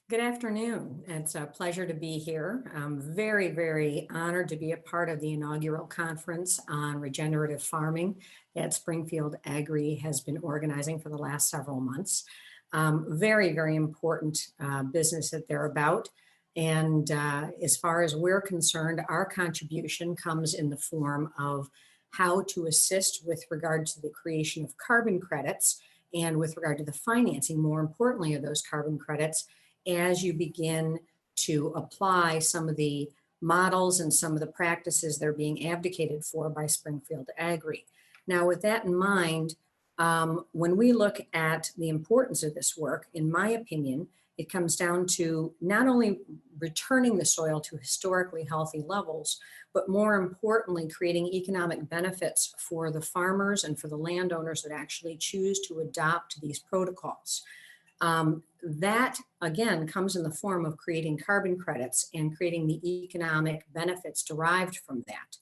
Good afternoon. It's a pleasure to be here. I'm very, very honored to be a part of the inaugural conference on regenerative farming that Springfield Agri has been organizing for the last several months. Very, very important business that they're about. And as far as we're concerned, our contribution comes in the form of how to assist with regard to the creation of carbon credits and with regard to the financing, more importantly, of those carbon credits as you begin to apply some of the models and some of the practices that are being advocated for by Springfield Agri. Now, with that in mind, when we look at the importance of this work, in my opinion, it comes down to not only returning the soil to historically healthy levels, but more importantly, creating economic benefits for the farmers and for the landowners that actually choose to adopt these protocols. That again comes in the form of creating carbon credits and creating the economic benefits derived from that.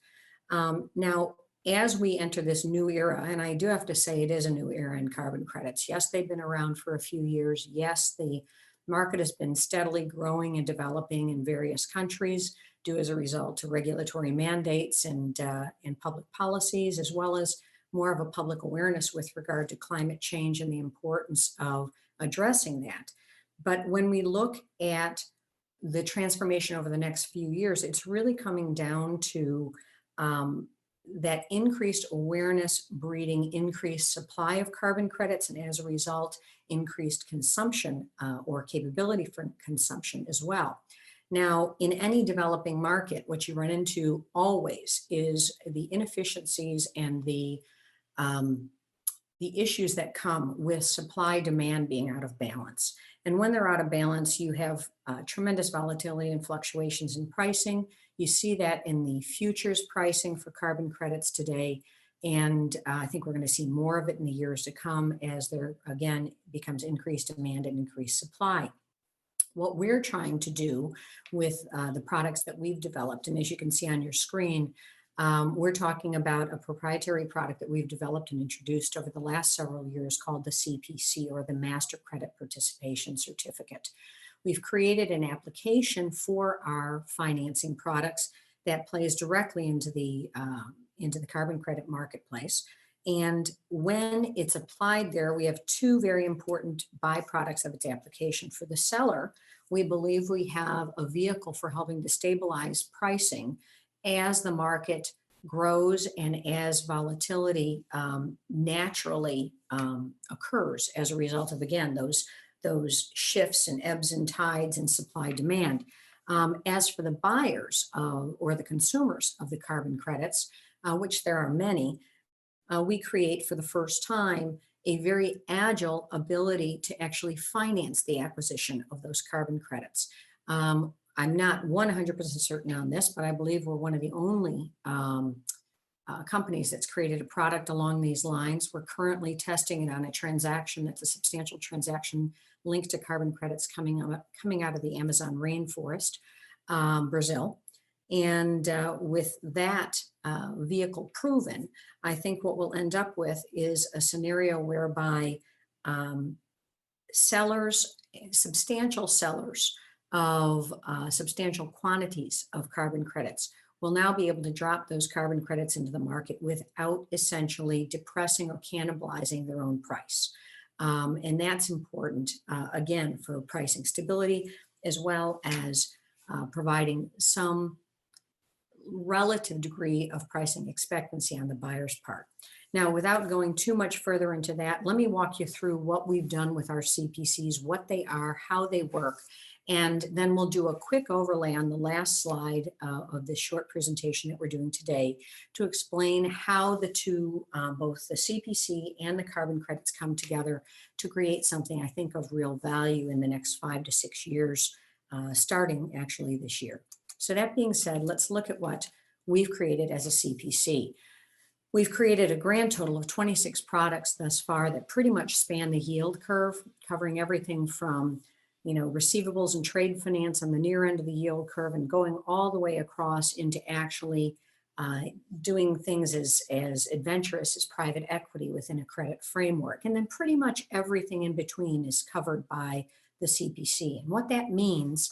Now, as we enter this new era, and I do have to say it is a new era in carbon credits. Yes, they've been around for a few years. Yes, the market has been steadily growing and developing in various countries due as a result to regulatory mandates and public policies, as well as more of a public awareness with regard to climate change and the importance of addressing that. But when we look at the transformation over the next few years, it's really coming down to that increased awareness breeding increased supply of carbon credits, and as a result, increased consumption or capability for consumption as well. Now, in any developing market, what you run into always is the inefficiencies and the issues that come with supply demand being out of balance. And when they're out of balance, you have tremendous volatility and fluctuations in pricing. You see that in the futures pricing for carbon credits today. And I think we're going to see more of it in the years to come as there, again, becomes increased demand and increased supply. What we're trying to do with the products that we've developed, and as you can see on your screen, we're talking about a proprietary product that we've developed and introduced over the last several years called the CPC, or the Master Credit Participation Certificate. We've created an application for our financing products that plays directly into the carbon credit marketplace. And when it's applied there, we have two very important byproducts of its application. For the seller, we believe we have a vehicle for helping to stabilize pricing as the market grows and as volatility naturally occurs as a result of, again, those shifts and ebbs and tides in supply demand. As for the buyers or the consumers of the carbon credits, which there are many, we create for the first time a very agile ability to actually finance the acquisition of those carbon credits. I'm not 100% certain on this, but I believe we're one of the only companies that's created a product along these lines. We're currently testing it on a transaction that's a substantial transaction linked to carbon credits coming out of the Amazon rainforest, Brazil. And with that vehicle proven, I think what we'll end up with is a scenario whereby substantial sellers of substantial quantities of carbon credits will now be able to drop those carbon credits into the market without essentially depressing or cannibalizing their own price. And that's important, again, for pricing stability, as well as providing some relative degree of pricing expectancy on the buyer's part. Now, without going too much further into that, let me walk you through what we've done with our CPCs, what they are, how they work, and then we'll do a quick overlay on the last slide of this short presentation that we're doing today to explain how the two, both the CPC and the carbon credits, come together to create something I think of real value in the next 5 to 6 years, starting actually this year. So that being said, let's look at what we've created as a CPC. We've created a grand total of 26 products thus far that pretty much span the yield curve, covering everything from receivables and trade finance on the near end of the yield curve and going all the way across into actually doing things as adventurous as private equity within a credit framework. And then pretty much everything in between is covered by the CPC. And what that means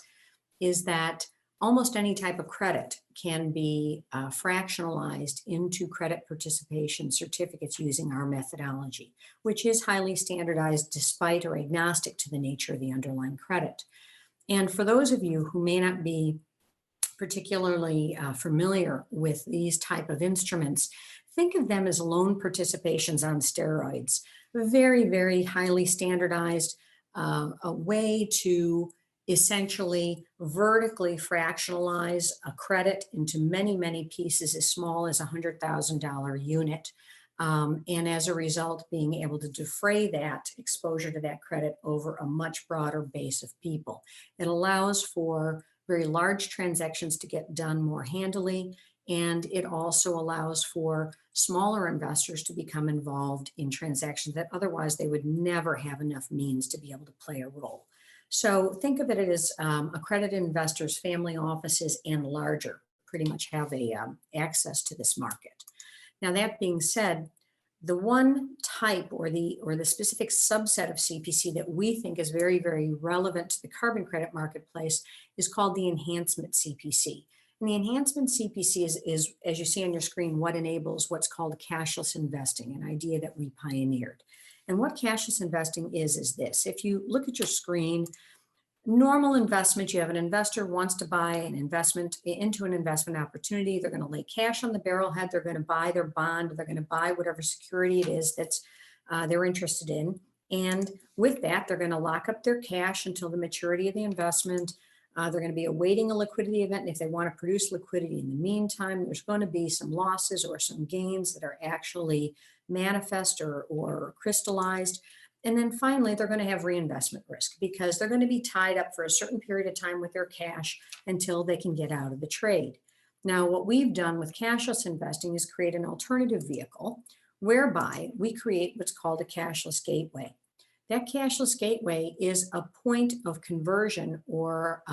is that almost any type of credit can be fractionalized into credit participation certificates using our methodology, which is highly standardized despite or agnostic to the nature of the underlying credit. And for those of you who may not be particularly familiar with these type of instruments, think of them as loan participations on steroids. Very, very highly standardized, a way to essentially vertically fractionalize a credit into many, many pieces as small as a $100,000 unit. And as a result, being able to defray that exposure to that credit over a much broader base of people. It allows for very large transactions to get done more handily, and it also allows for smaller investors to become involved in transactions that otherwise they would never have enough means to be able to play a role. So think of it as accredited investors, family offices, and larger pretty much have access to this market. Now, that being said, the one type or the specific subset of CPC that we think is very, very relevant to the carbon credit marketplace is called the enhancement CPC. And the enhancement CPC is, as you see on your screen, what enables what's called cashless investing, an idea that we pioneered. And what cashless investing is this. If you look at your screen, normal investment, you have an investor wants to buy an investment into an investment opportunity. They're going to lay cash on the barrelhead. They're going to buy their bond. They're going to buy whatever security it is that's they're interested in. And with that, they're going to lock up their cash until the maturity of the investment. They're going to be awaiting a liquidity event. And if they want to produce liquidity in the meantime, there's going to be some losses or some gains that are actually manifest or crystallized. And then finally, they're going to have reinvestment risk because they're going to be tied up for a certain period of time with their cash until they can get out of the trade. Now, what we've done with cashless investing is create an alternative vehicle whereby we create what's called a cashless gateway. That cashless gateway is a point of conversion, or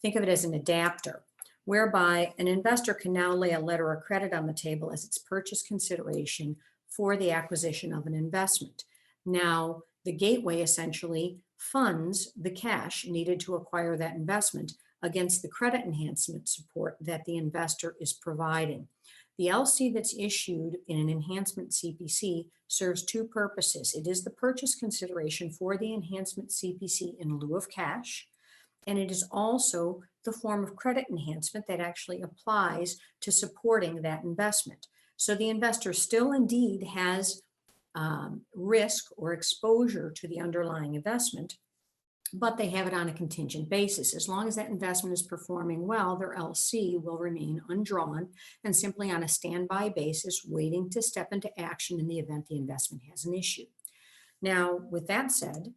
think of it as an adapter, whereby an investor can now lay a letter of credit on the table as its purchase consideration for the acquisition of an investment. Now, the gateway essentially funds the cash needed to acquire that investment against the credit enhancement support that the investor is providing. The LC that's issued in an enhancement CPC serves two purposes. It is the purchase consideration for the enhancement CPC in lieu of cash, and it is also the form of credit enhancement that actually applies to supporting that investment. So the investor still indeed has risk or exposure to the underlying investment, but they have it on a contingent basis. As long as that investment is performing well, their LC will remain undrawn and simply on a standby basis, waiting to step into action in the event the investment has an issue. Now, with that said,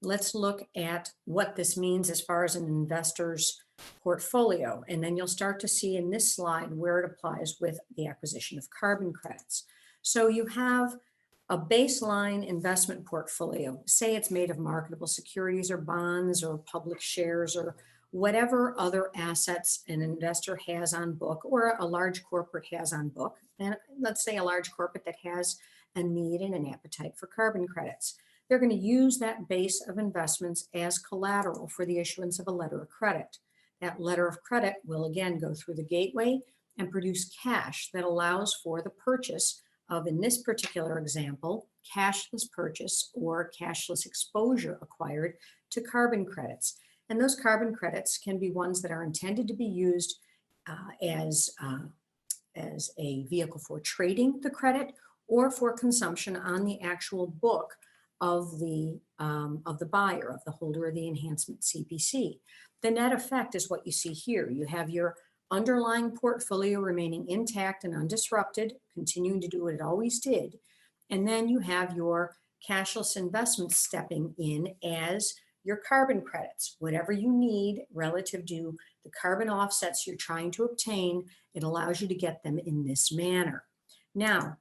let's look at what this means as far as an investor's portfolio. And then you'll start to see in this slide where it applies with the acquisition of carbon credits. So you have a baseline investment portfolio, say it's made of marketable securities or bonds or public shares or whatever other assets an investor has on book or a large corporate has on book. And let's say a large corporate that has a need and an appetite for carbon credits. They're going to use that base of investments as collateral for the issuance of a letter of credit. That letter of credit will again go through the gateway and produce cash that allows for the purchase of, in this particular example, cashless purchase or cashless exposure acquired to carbon credits. And those carbon credits can be ones that are intended to be used as a vehicle for trading the credit or for consumption on the actual book of the buyer, of the holder of the enhancement CPC. The net effect is what you see here. You have your underlying portfolio remaining intact and undisrupted, continuing to do what it always did. And then you have your cashless investments stepping in as your carbon credits. Whatever you need relative to the carbon offsets you're trying to obtain, it allows you to get them in this manner. Now,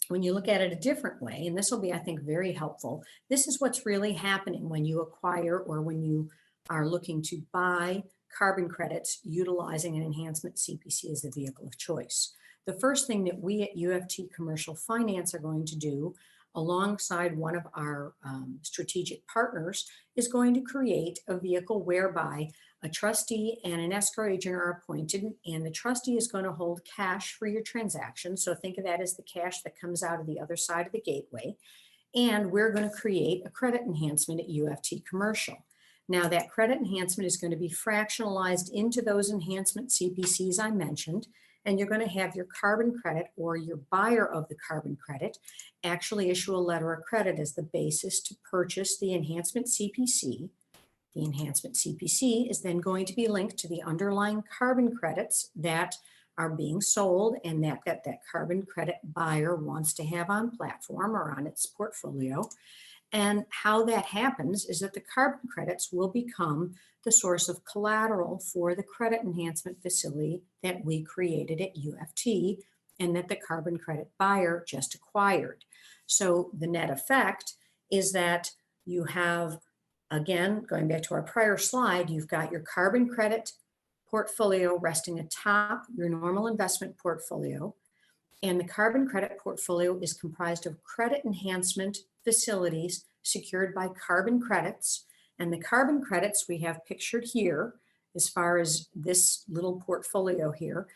when you look at it a different way, and this will be, I think, very helpful, this is what's really happening when you acquire or when you are looking to buy carbon credits utilizing an enhancement CPC as the vehicle of choice. The first thing that we at UFT Commercial Finance are going to do alongside one of our strategic partners, is going to create a vehicle whereby a trustee and an escrow agent are appointed, and the trustee is going to hold cash for your transaction. So think of that as the cash that comes out of the other side of the gateway. And we're going to create a credit enhancement at UFT Commercial. Now, that credit enhancement is going to be fractionalized into those enhancement CPCs I mentioned, and you're going to have your carbon credit, or your buyer of the carbon credit, actually issue a letter of credit as the basis to purchase the enhancement CPC. The enhancement CPC is then going to be linked to the underlying carbon credits that are being sold and that carbon credit buyer wants to have on platform or on its portfolio. And how that happens is that the carbon credits will become the source of collateral for the credit enhancement facility that we created at UFT and that the carbon credit buyer just acquired. So the net effect is that you have, again, going back to our prior slide, you've got your carbon credit portfolio resting atop your normal investment portfolio. And the carbon credit portfolio is comprised of credit enhancement facilities secured by carbon credits. And the carbon credits we have pictured here, as far as this little portfolio here,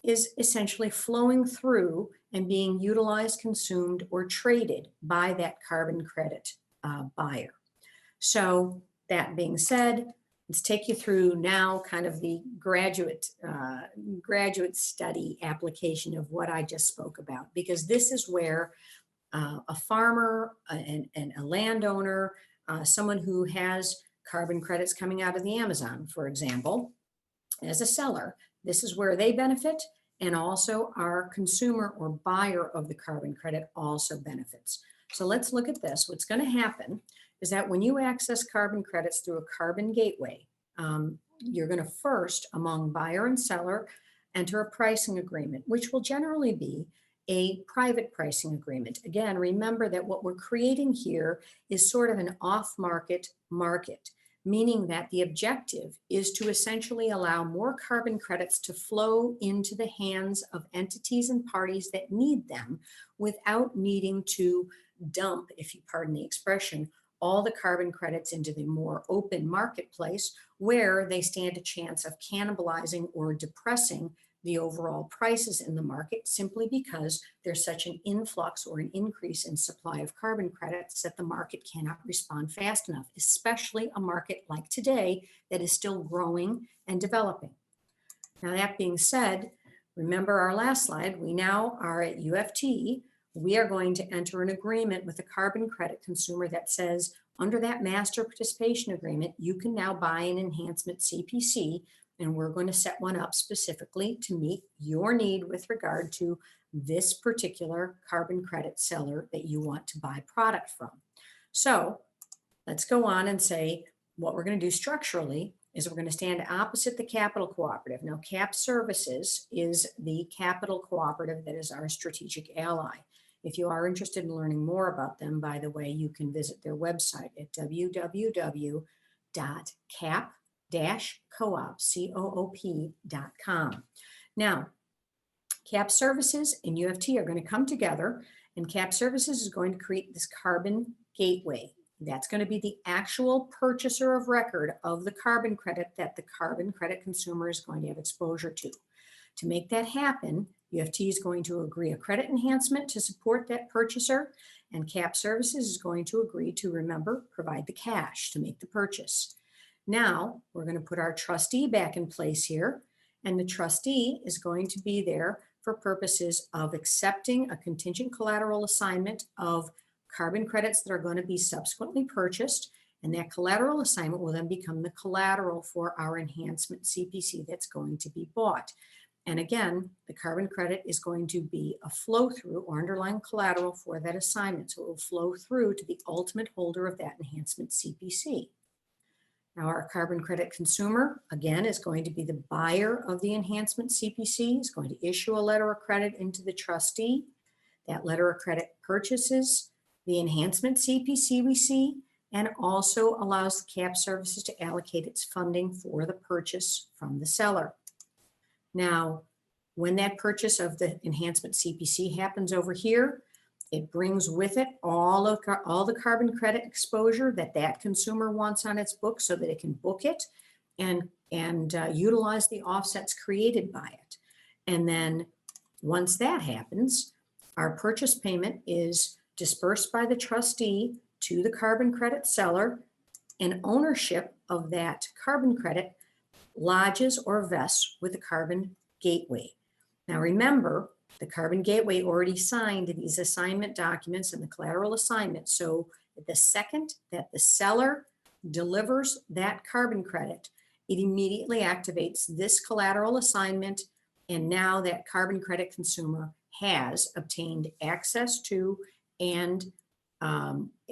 is essentially flowing through and being utilized, consumed, or traded by that carbon credit buyer. So that being said, let's take you through now kind of the graduate study application of what I just spoke about, because this is where a farmer and a landowner, someone who has carbon credits coming out of the Amazon, for example, as a seller, this is where they benefit, and also our consumer or buyer of the carbon credit also benefits. So let's look at this. What's going to happen is that when you access carbon credits through a carbon gateway, you're going to first, among buyer and seller, enter a pricing agreement, which will generally be a private pricing agreement. Again, remember that what we're creating here is sort of an off-market market, meaning that the objective is to essentially allow more carbon credits to flow into the hands of entities and parties that need them without needing to dump, if you pardon the expression, all the carbon credits into the more open marketplace, where they stand a chance of cannibalizing or depressing the overall prices in the market, simply because there's such an influx or an increase in supply of carbon credits that the market cannot respond fast enough, especially a market like today that is still growing and developing. Now, that being said, remember our last slide, we now are at UFT. We are going to enter an agreement with a carbon credit consumer that says, under that master participation agreement, you can now buy an enhancement CPC, and we're going to set one up specifically to meet your need with regard to this particular carbon credit seller that you want to buy product from. So let's go on and say what we're going to do structurally is we're going to stand opposite the capital cooperative. Now, Cap Services is the capital cooperative that is our strategic ally. If you are interested in learning more about them, by the way, you can visit their website at www.cap-coop.com. Now, Cap Services and UFT are going to come together, and Cap Services is going to create this carbon gateway. That's going to be the actual purchaser of record of the carbon credit that the carbon credit consumer is going to have exposure to. To make that happen, UFT is going to agree a credit enhancement to support that purchaser, and Cap Services is going to agree to, remember, provide the cash to make the purchase. Now, we're going to put our trustee back in place here, and the trustee is going to be there for purposes of accepting a contingent collateral assignment of carbon credits that are going to be subsequently purchased, and that collateral assignment will then become the collateral for our enhancement CPC that's going to be bought. And again, the carbon credit is going to be a flow through or underlying collateral for that assignment. So it will flow through to the ultimate holder of that enhancement CPC. Now, our carbon credit consumer, again, is going to be the buyer of the enhancement CPC, is going to issue a letter of credit into the trustee. That letter of credit purchases the enhancement CPC we see, and also allows the Cap Services to allocate its funding for the purchase from the seller. Now, when that purchase of the enhancement CPC happens over here, It brings with it all the carbon credit exposure that consumer wants on its book so that it can book it and utilize the offsets created by it. And then once that happens, our purchase payment is dispersed by the trustee to the carbon credit seller, and ownership of that carbon credit lodges or vests with the carbon gateway. Now remember, the carbon gateway already signed these assignment documents and the collateral assignment. So the second that the seller delivers that carbon credit, it immediately activates this collateral assignment, and now that carbon credit consumer has obtained access to and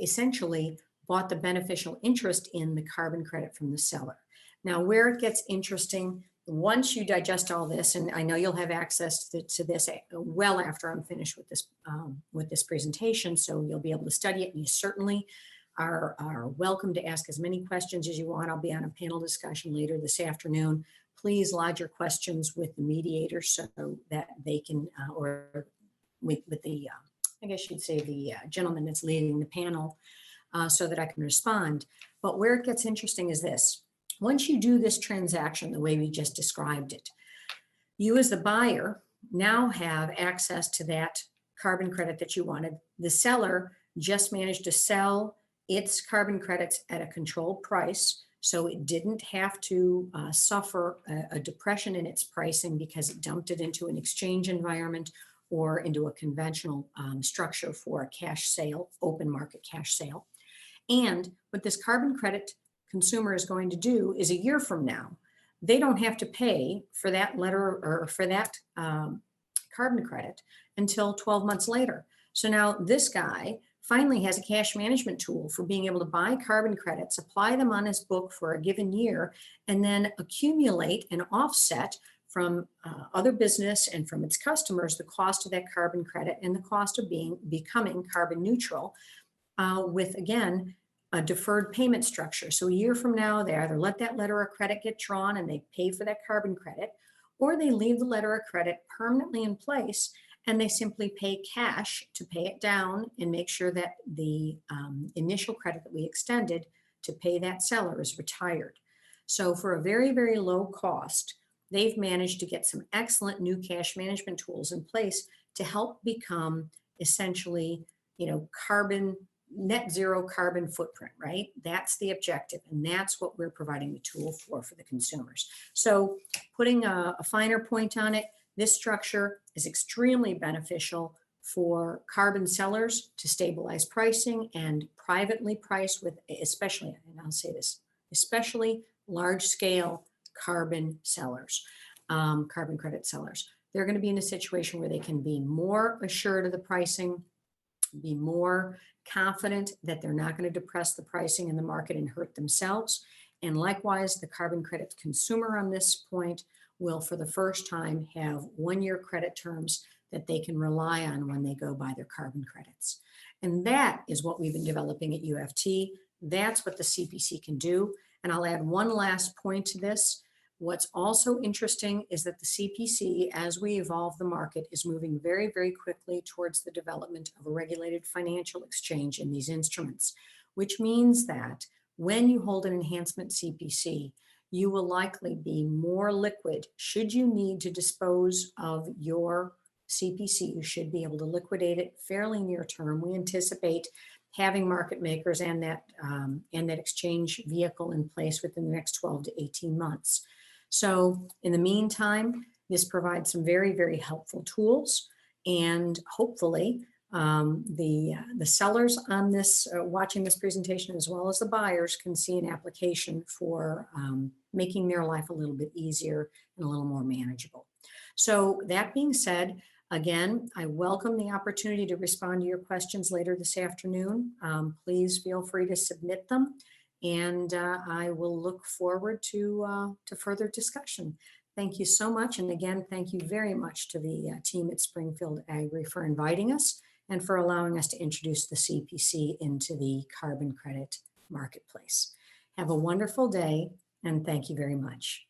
essentially bought the beneficial interest in the carbon credit from the seller. Now, where it gets interesting, once you digest all this, and I know you'll have access to this well after I'm finished with this presentation, so you'll be able to study it, and you certainly are welcome to ask as many questions as you want. I'll be on a panel discussion later this afternoon. Please lodge your questions with the mediator so that they can, or with the, I guess you'd say the gentleman that's leading the panel, so that I can respond. But where it gets interesting is this. Once you do this transaction the way we just described it, you as the buyer now have access to that carbon credit that you wanted. The seller just managed to sell its carbon credits at a controlled price, so it didn't have to suffer a depression in its pricing because it dumped it into an exchange environment or into a conventional structure for a cash sale, open market cash sale. And what this carbon credit consumer is going to do is a year from now, they don't have to pay for that letter or for that carbon credit until 12 months later. So now this guy finally has a cash management tool for being able to buy carbon credits, apply them on his book for a given year, and then accumulate and offset from other business and from its customers the cost of that carbon credit and the cost of becoming carbon neutral with, again, a deferred payment structure. So a year from now, they either let that letter of credit get drawn and they pay for that carbon credit, or they leave the letter of credit permanently in place and they simply pay cash to pay it down and make sure that the initial credit that we extended to pay that seller is retired. So for a very, very low cost, they've managed to get some excellent new cash management tools in place to help become essentially, net zero carbon footprint, right? That's the objective. And that's what we're providing the tool for the consumers. So putting a finer point on it, this structure is extremely beneficial for carbon sellers to stabilize pricing and privately price with, especially, and I'll say this, especially large scale carbon sellers, carbon credit sellers. They're going to be in a situation where they can be more assured of the pricing, be more confident that they're not going to depress the pricing in the market and hurt themselves. And likewise, the carbon credit consumer on this point will, for the first time, have one-year credit terms that they can rely on when they go buy their carbon credits. And that is what we've been developing at UFT. That's what the CPC can do. And I'll add one last point to this. What's also interesting is that the CPC, as we evolve the market, is moving very, very quickly towards the development of a regulated financial exchange in these instruments, which means that when you hold an enhancement CPC, you will likely be more liquid. Should you need to dispose of your CPC, you should be able to liquidate it fairly near term. We anticipate having market makers and that exchange vehicle in place within the next 12 to 18 months. So in the meantime, this provides some very, very helpful tools, and hopefully the sellers on this watching this presentation, as well as the buyers, can see an application for making their life a little bit easier and a little more manageable. So that being said, again, I welcome the opportunity to respond to your questions later this afternoon. Please feel free to submit them, and I will look forward to further discussion. Thank you so much. And again, thank you very much to the team at Springfield Agri for inviting us and for allowing us to introduce the CPC into the carbon credit marketplace. Have a wonderful day, and thank you very much.